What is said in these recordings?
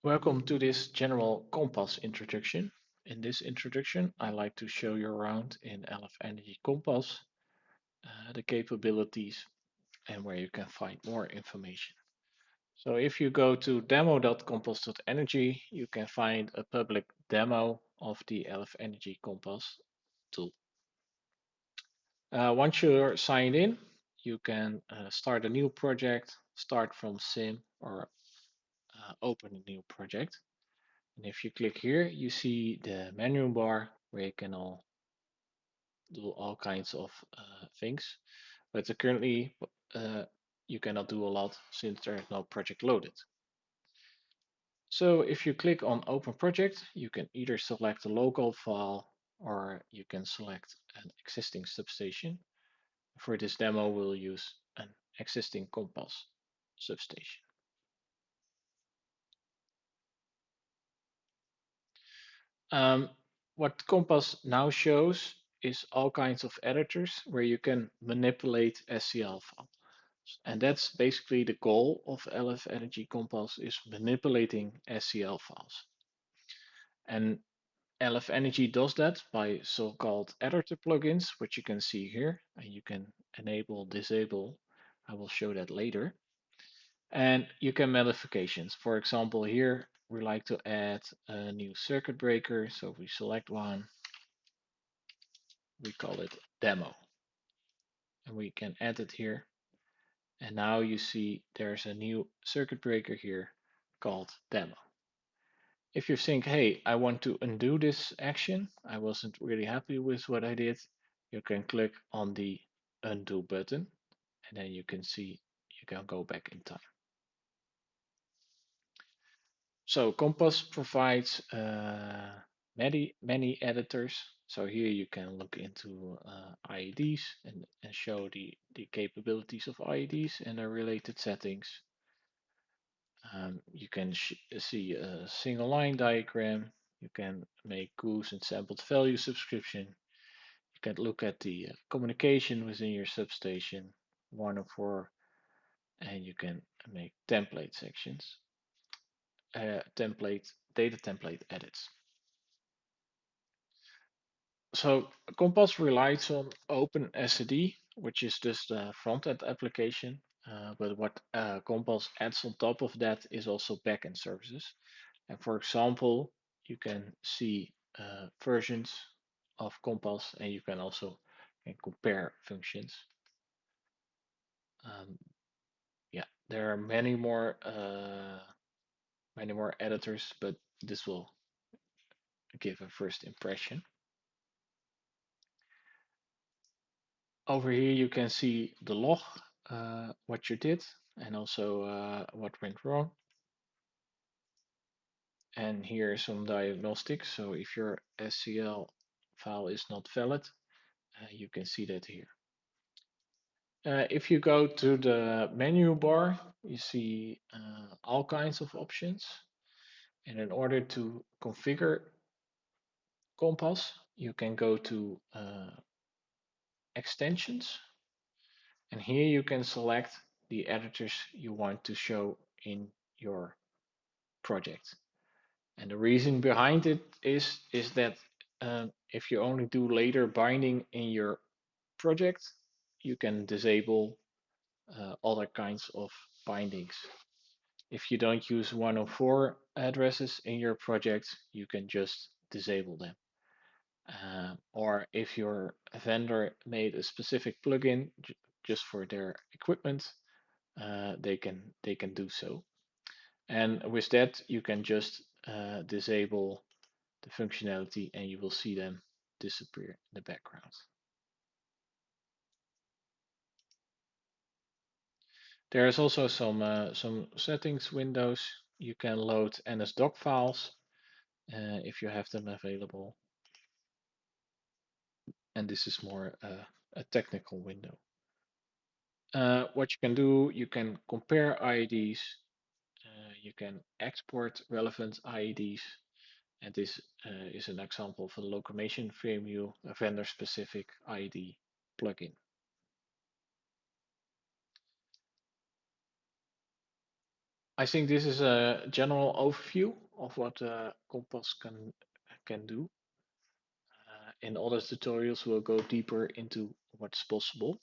Welcome to this general CoMPAS introduction. In this introduction, I like to show you around in LF Energy CoMPAS, the capabilities and where you can find more information. So if you go to demo.compass.energy, you can find a public demo of the LF Energy CoMPAS tool. Once you're signed in, you can start a new project, start from sim or open a new project. And if you click here, you see the menu bar where you can do all kinds of things. But currently, uh, you cannot do a lot since there is no project loaded. So if you click on Open Project, you can either select a local file or you can select an existing substation. For this demo, we'll use an existing CoMPAS substation. Um, what CoMPAS now shows is all kinds of editors where you can manipulate SCL files. And that's basically the goal of LF Energy CoMPAS is manipulating SCL files. And LF Energy does that by so-called editor plugins, which you can see here, and you can enable, disable. I will show that later. And you can modifications. For example, here we like to add a new circuit breaker. So if we select one, we call it demo. And we can add it here. And now you see there's a new circuit breaker here called demo. If you think, hey, I want to undo this action, I wasn't really happy with what I did, you can click on the undo button and then you can see you can go back in time. So CoMPAS provides many editors. So here you can look into IEDs and show the capabilities of IEDs and their related settings. You can see a single line diagram. You can make goose and sampled value subscription. You can look at the communication within your substation, 104, and you can make template sections, data template edits. So CoMPAS relies on OpenSSD, which is just the front-end application. But what CoMPAS adds on top of that is also backend services. And for example, you can see versions of CoMPAS, and you can also compare functions. Um, yeah, there are many more editors, but this will give a first impression. Over here, you can see the log, what you did, and also what went wrong. And here are some diagnostics. So if your SCL file is not valid, you can see that here. If you go to the menu bar, you see all kinds of options. And in order to configure CoMPAS, you can go to extensions. And here you can select the editors you want to show in your project. And the reason behind it is that if you only do later binding in your project, you can disable other kinds of bindings. If you don't use 104 addresses in your project, you can just disable them. Or if your vendor made a specific plugin just for their equipment, they can do so. And with that, you can just disable the functionality and you will see them disappear in the background. There is also some settings windows. You can load NSDoc files if you have them available. And this is more a technical window. What you can do, you can compare IEDs, you can export relevant IEDs, and this is an example of a locomotion frame view, a vendor-specific IED plugin. I think this is a general overview of what Compass can do. In other tutorials, we'll go deeper into what's possible.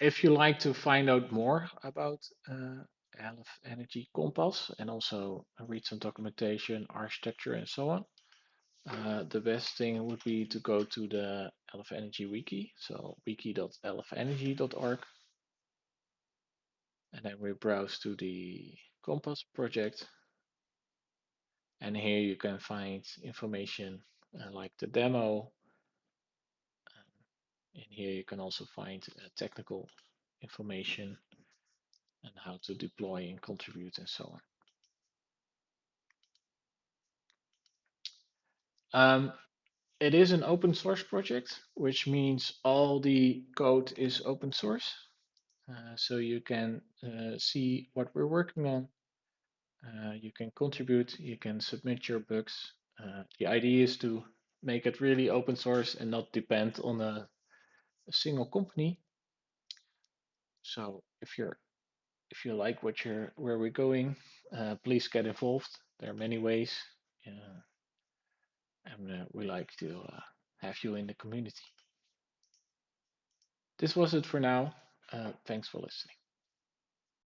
If you like to find out more about LF Energy CoMPAS and also read some documentation, architecture, and so on, the best thing would be to go to the LF Energy wiki, so wiki.lfenergy.org, and then we browse to the CoMPAS project, and here you can find information like the demo, and here you can also find technical information and how to deploy and contribute and so on. It is an open source project, which means all the code is open source. So you can see what we're working on. You can contribute, you can submit your bugs. The idea is to make it really open source and not depend on a single company. So if you like where we're going, please get involved. There are many ways, uh, and we like to have you in the community. This was it for now. Thanks for listening.